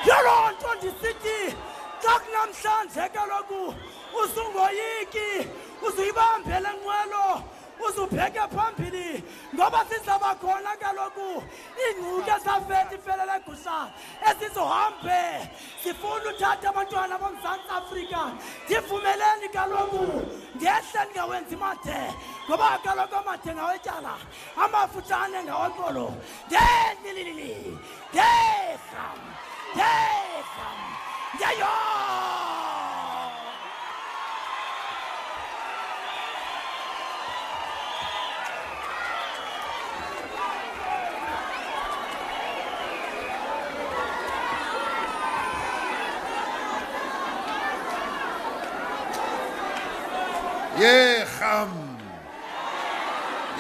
Yaloo nto ndisithi xa kunamhlanje kaloku usungoyiki uzuyibambele nqwelo uzupheke phambili ngoba sizaba khona kaloku ingcuke ezafethi ifelele gusha esizohambe sifuna uthatha abantwana boMzantsi Afrika ndivumeleni kaloku ngehle ndingawenzi mathe ngoba kaloku amathe ngawetyala amafutshane ngawenkolo ndenililili ndeham ndeyo.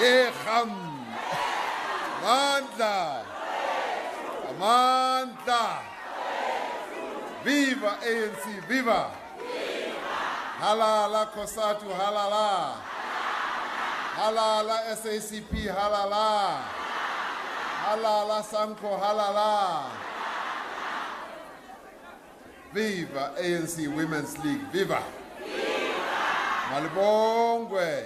Yecham. Mandla. Amandla. Viva ANC, viva. Halala Kosatu, halala. Halala SACP, halala. Halala Sanko, halala. Viva ANC Women's League, viva. Malibongwe.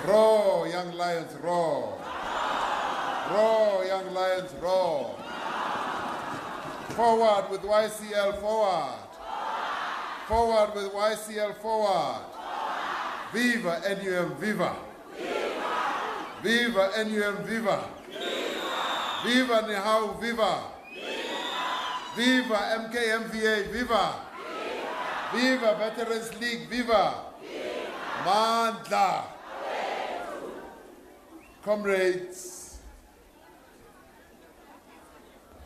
Roar, young lions, roar. Roar, young lions, roar. Forward with YCL, forward. Forward with YCL, forward. Viva NUM, viva. Viva NUM, viva. Viva Nihau, viva. Viva MKMVA, viva. Viva Veterans League, viva. Mandla. Comrades,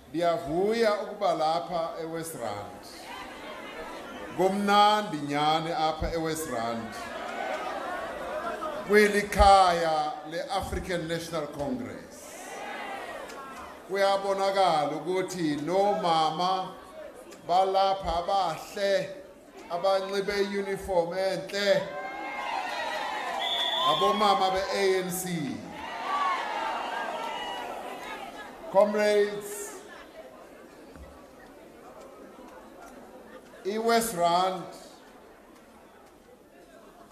ndiyavuya ukuba lapha eWest Rand. Kumnandi nyane apha eWest Rand. Kwilikhaya le-African National Congress. Kuyabonakala ukuthi nomama balapha abahle abanxibe uniform enhle. Abomama be-ANC. Comrades, West Rand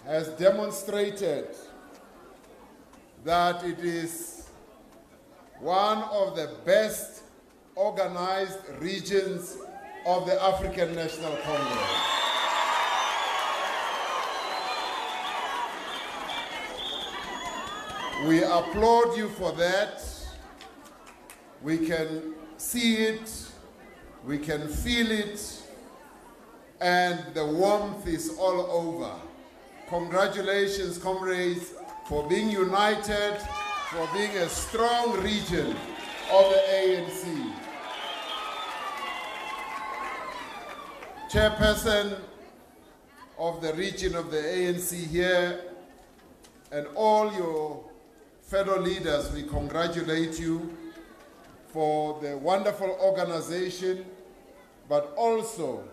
has demonstrated that it is one of the best organized regions of the African National Congress. We applaud you for that. We can see it, we can feel it, and the warmth is all over. Congratulations, comrades, for being united, for being a strong region of the ANC. Chairperson of the region of the ANC here, and all your fellow leaders, we congratulate you for the wonderful organization, but also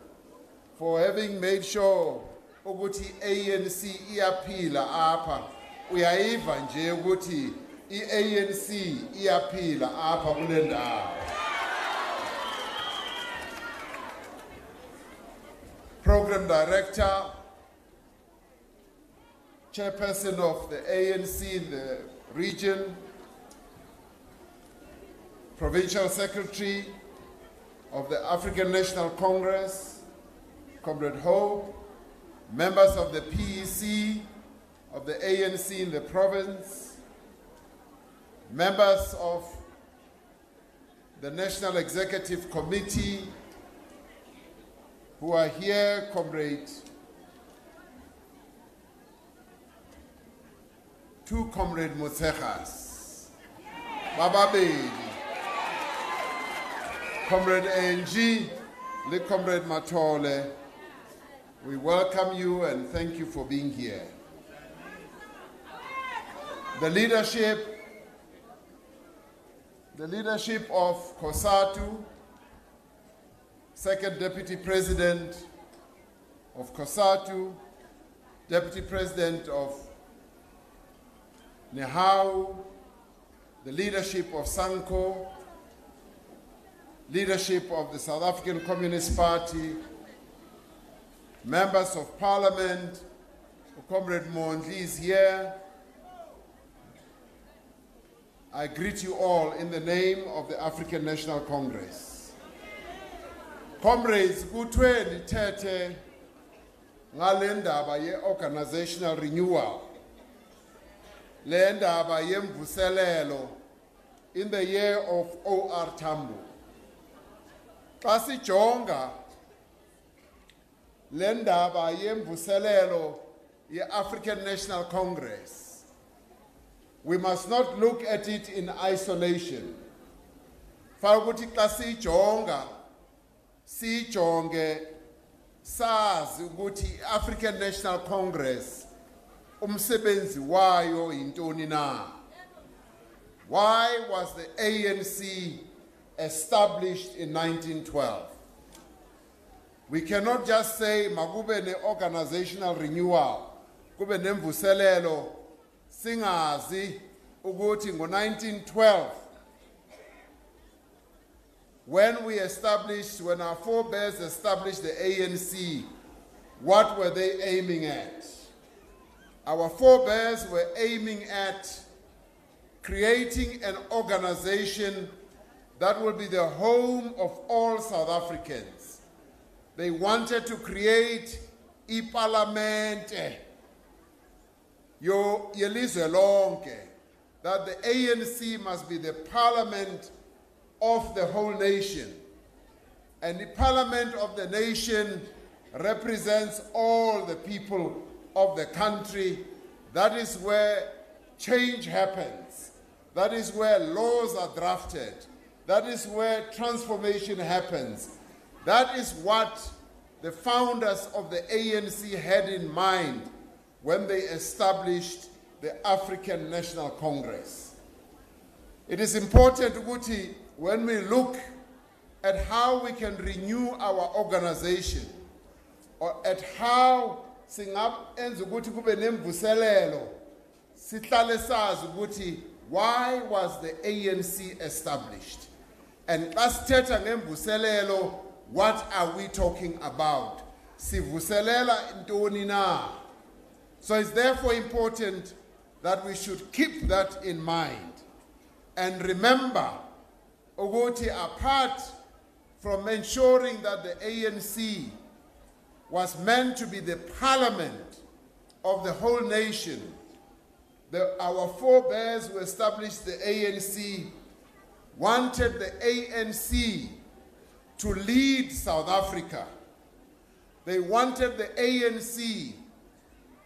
for having made sure ukuthi ANC iyaphila apha. Uyayiva nje ukuthi iANC iyaphila apha kule ndawo. Program Director, Chairperson of the ANC in the region, Provincial Secretary of the African National Congress, Comrade Hope, members of the PEC, of the ANC in the province, members of the National Executive Committee who are here, Comrade, two Comrade Motsegas, Baba Baby, Comrade ANG, Le Comrade Matole, we welcome you and thank you for being here. The leadership of COSATU, Second Deputy President of COSATU, Deputy President of Nehau, the leadership of SANCO, leadership of the South African Communist Party, members of Parliament, Comrade Mondli is here. I greet you all in the name of the African National Congress. Comrades, kuthiwe ndithethe ngale ndaba ye-organizational renewal, le ndaba yemvuselelo in the year of OR Tambo. Xa sijonga le ndaba yemvuselelo ye-African National Congress, we must not look at it in isolation. Fanele ukuthi xa sijonge sazi ukuthi i-African National Congress umsebenzi wayo yintoni na. Why was the ANC established in 1912? We cannot just say makube ne organizational renewal, kube nemvuselelo singazi ukuthi ngo-1912 when our forebears established the ANC, what were they aiming at? Our forebears were aiming at creating an organization that will be the home of all South Africans. They wanted to create iparlamente yelizwe lonke, that the ANC must be the parliament of the whole nation. And the parliament of the nation represents all the people of the country. That is where change happens. That is where laws are drafted. That is where transformation happens. That is what the founders of the ANC had in mind when they established the African National Congress. It is important, Guti, when we look at how we can renew our organization, or at how singabenza ukuthi kube nemvuselelo, sihlale sazi ukuthi why was the ANC established? And xa sithetha ngemvuselelo, what are we talking about? Sivuselela intoni na? So it's therefore important that we should keep that in mind. And remember, ukuthi apart from ensuring that the ANC was meant to be the parliament of the whole nation, our forebears who established the ANC wanted the ANC to lead South Africa. They wanted the ANC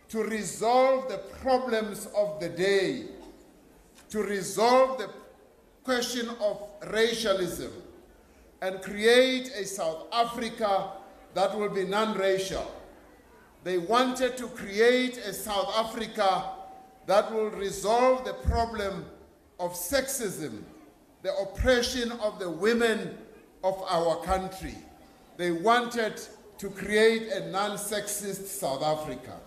to resolve the problems of the day, to resolve the question of racialism, and create a South Africa that will be non-racial. They wanted to create a South Africa that will resolve the problem of sexism, the oppression of the women of our country. They wanted to create a non-sexist South Africa.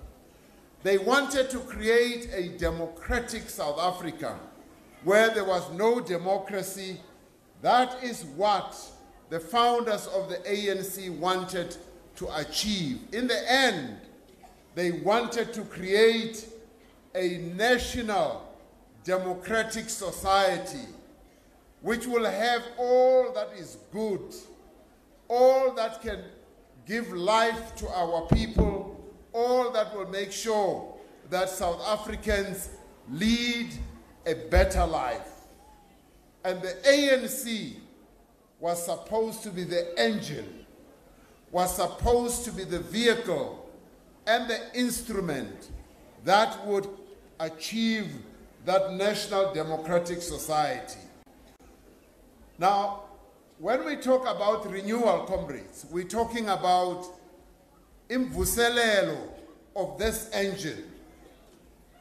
They wanted to create a democratic South Africa where there was no democracy. That is what the founders of the ANC wanted to achieve. In the end, they wanted to create a national democratic society which will have all that is good, all that can give life to our people, all that will make sure that South Africans lead a better life. And the ANC was supposed to be the engine, was supposed to be the vehicle and the instrument that would achieve that national democratic society. Now, when we talk about renewal, comrades, we're talking about imvuselelo of this engine.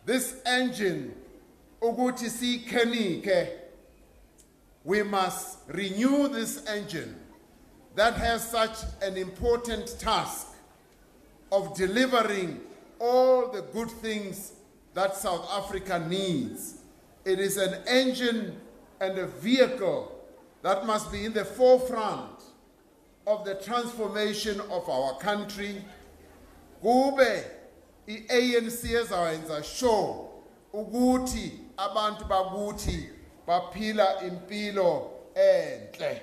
This engine, ukuthi sikhenike, we must renew this engine that has such an important task of delivering all the good things that South Africa needs. It is an engine and a vehicle that must be in the forefront of the transformation of our country. Kube i-ANC ezawenza sure ukuthi abantu bakuthi baphila impilo enhle.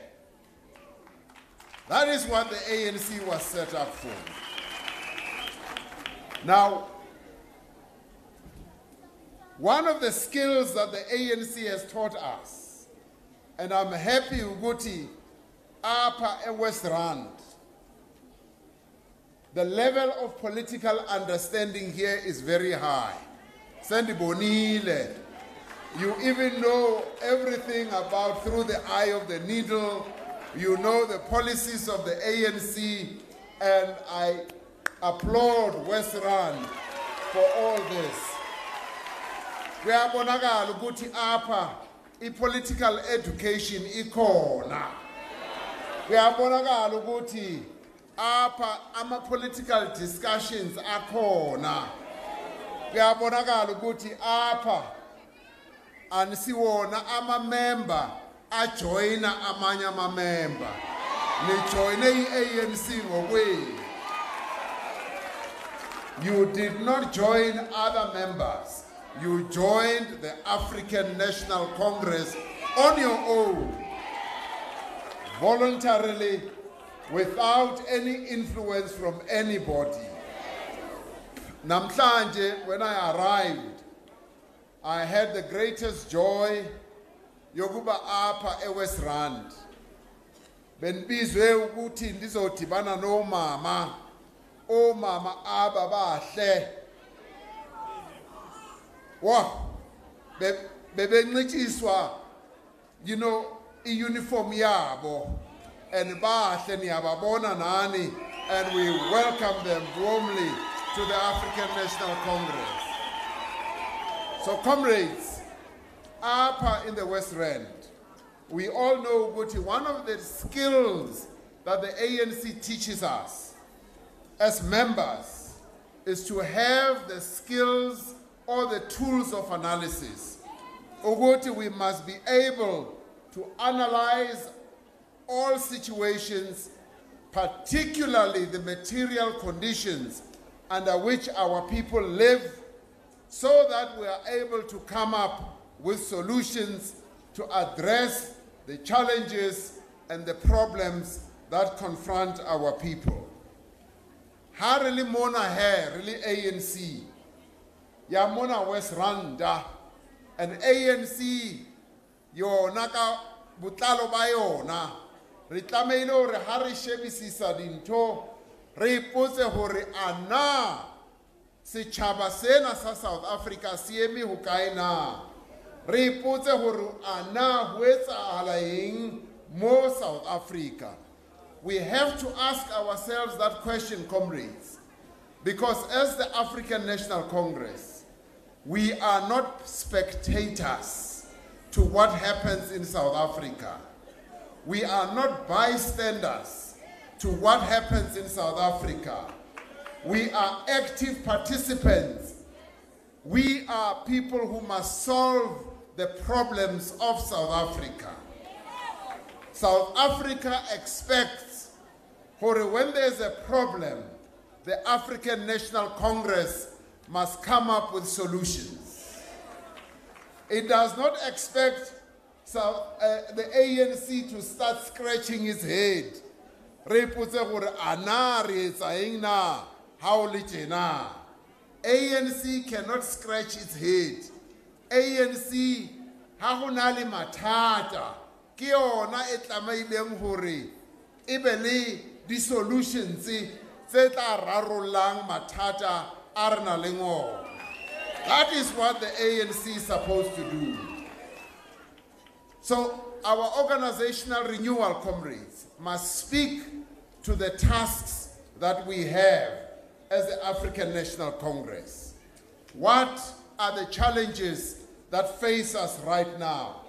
That is what the ANC was set up for. Now, one of the skills that the ANC has taught us, and I'm happy ukuthi apha eWest Rand, the level of political understanding here is very high. Sandibonile, you even know everything about through the eye of the needle. You know the policies of the ANC, and I applaud West Rand for all this. Kuyabonakala ukuthi apha i-political education ikhona. Kuyabonakala ukuthi apha ama-political discussions akhona. Kuyabonakala ukuthi apha anisiwona ama-member ajoyina amanye ama-member. Nijoyine i-ANC ngokwenu. You did not join other members. You joined the African National Congress on your own, voluntarily, without any influence from anybody. Namhlanje, when I arrived, I had the greatest joy yokuba apha eWest Rand. Benibizwe ukuthi ndizodibana nomama, omama aba bahle. Wow, bebencitshiswa, you know, i-uniform yabo, and bahle niyababona nani, and we welcome them warmly to the African National Congress. So comrades, up in the West Rand, we all know Guti, one of the skills that the ANC teaches us as members is to have the skills or the tools of analysis. Uguti, we must be able to analyze all situations, particularly the material conditions under which our people live, so that we are able to come up with solutions to address the challenges and the problems that confront our people. Ha really mona hair, really ANC, ya mona West Randa, and ANC, yo naka butlalo ba yona, re tlameile hore ha re shebisisa dintho, re ipotse hore ana setjhaba sena sa South Africa se eme hokae na, re ipotse hore ana ho etsahala eng mo South Africa. We have to ask ourselves that question, comrades, because as the African National Congress, we are not spectators to what happens in South Africa. We are not bystanders to what happens in South Africa. We are active participants. We are people who must solve the problems of South Africa. South Africa expects, for when there's a problem, the African National Congress must come up with solutions. It does not expect the ANC to start scratching its head. ANC cannot scratch its head. ANC ha ho na le mathata ke yona e tlamaileng hore e be le di solutions tse tla rarollang mathata a re nang le ona. That is what the ANC is supposed to do. So our organizational renewal, comrades, must speak to the tasks that we have as the African National Congress. What are the challenges that face us right now?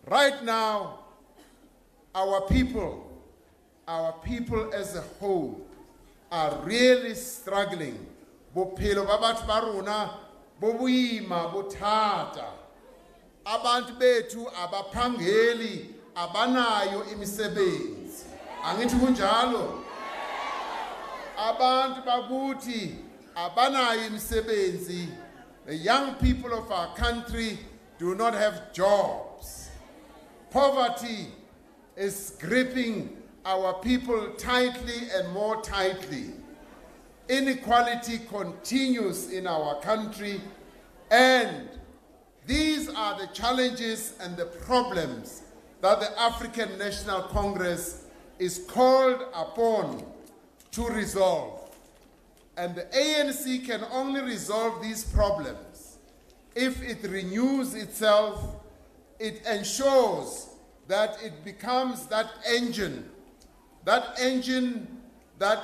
Right now, our people as a whole are really struggling. Bophelo ba batho ba rona bo boima bo thata. abantu bethu abaphangeli abanayo imisebenzi. Angithi kunjalo? Abantu bakuthi abanayo imisebenzi. The young people of our country do not have jobs. Poverty is gripping our people tightly and more tightly. Inequality continues in our country, and these are the challenges and the problems that the African National Congress is called upon to resolve. And the ANC can only resolve these problems if it renews itself, it ensures that it becomes that engine that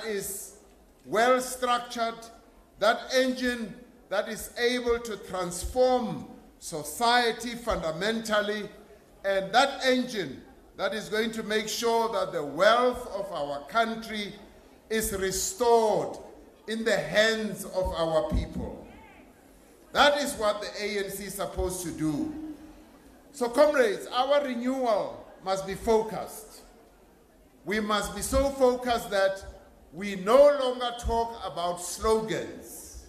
is well structured, that engine that is able to transform society fundamentally, and that engine that is going to make sure that the wealth of our country is restored in the hands of our people. That is what the ANC is supposed to do. So comrades, our renewal must be focused. We must be so focused that we no longer talk about slogans.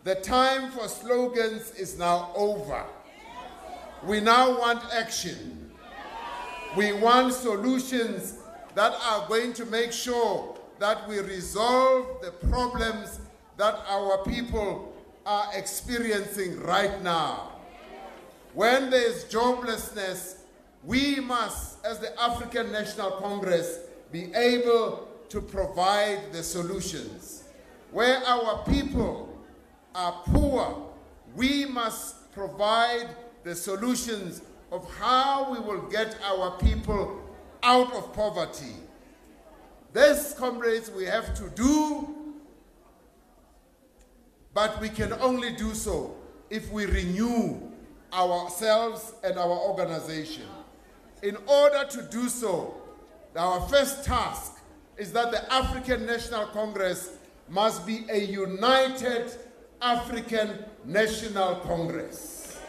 The time for slogans is now over. We now want action. We want solutions that are going to make sure that we resolve the problems that our people are experiencing right now. When there is joblessness, we must, as the African National Congress, be able to provide the solutions. Where our people are poor, we must provide the solutions of how we will get our people out of poverty. This, comrades, we have to do, but we can only do so if we renew ourselves and our organization. In order to do so, our first task is that the African National Congress must be a united African National Congress.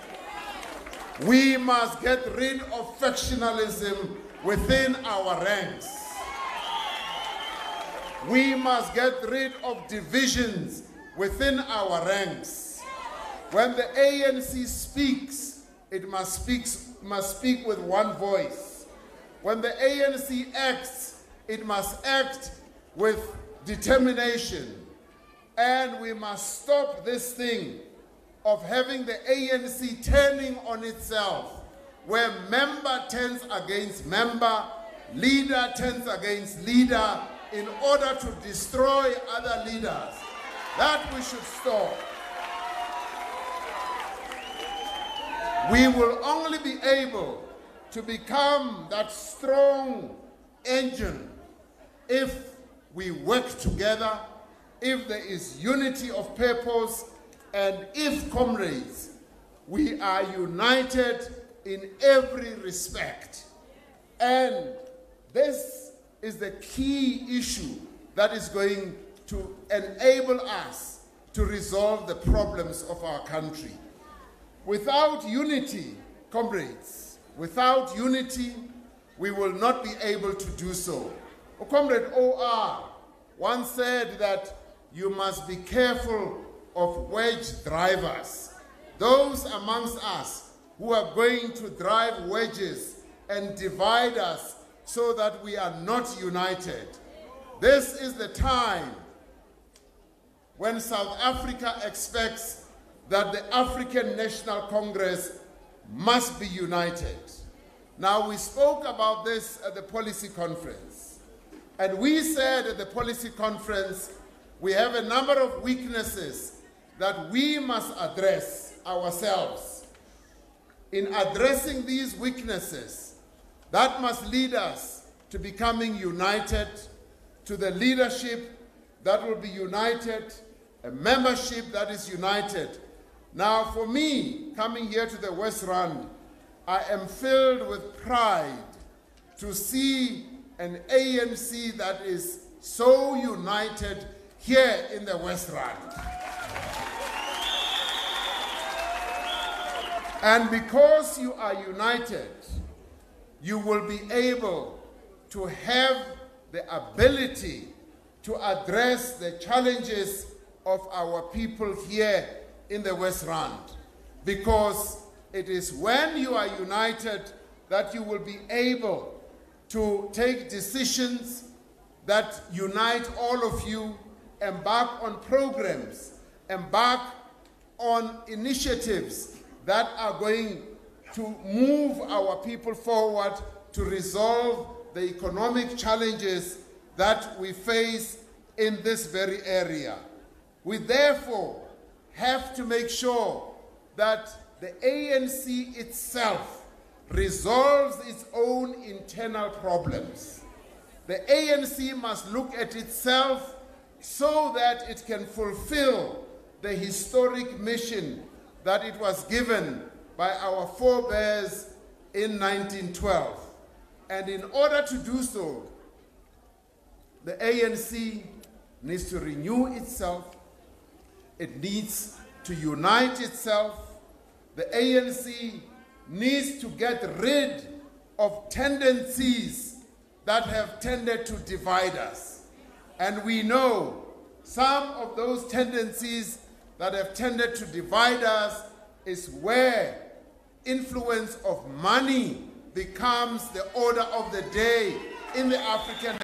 We must get rid of factionalism within our ranks. We must get rid of divisions within our ranks. When the ANC speaks, it must speak with one voice. When the ANC acts, it must act with determination. And we must stop this thing of having the ANC turning on itself, where member turns against member, leader turns against leader, in order to destroy other leaders. That we should stop. We will only be able to become that strong engine if we work together, if there is unity of purpose, and if, comrades, we are united in every respect. And this is the key issue that is going to enable us to resolve the problems of our country. Without unity, comrades, without unity, we will not be able to do so. Comrade OR once said that you must be careful of wedge drivers, those amongst us who are going to drive wedges and divide us so that we are not united. This is the time when South Africa expects that the African National Congress must be united. Now, we spoke about this at the policy conference, and we said at the policy conference we have a number of weaknesses that we must address ourselves. In addressing these weaknesses, that must lead us to becoming united, to the leadership that will be united, a membership that is united. Now, for me, coming here to the West Rand, I am filled with pride to see an ANC that is so united here in the West Rand. And because you are united, you will be able to have the ability to address the challenges of our people here in the West Rand. Because it is when you are united that you will be able to take decisions that unite all of you, embark on programs, embark on initiatives that are going to move our people forward to resolve the economic challenges that we face in this very area. We therefore have to make sure that the ANC itself resolves its own internal problems. The ANC must look at itself so that it can fulfill the historic mission that it was given by our forebears in 1912. And in order to do so, the ANC needs to renew itself. It needs to unite itself. The ANC needs to get rid of tendencies that have tended to divide us. And we know some of those tendencies that have tended to divide us is where influence of money becomes the order of the day in the African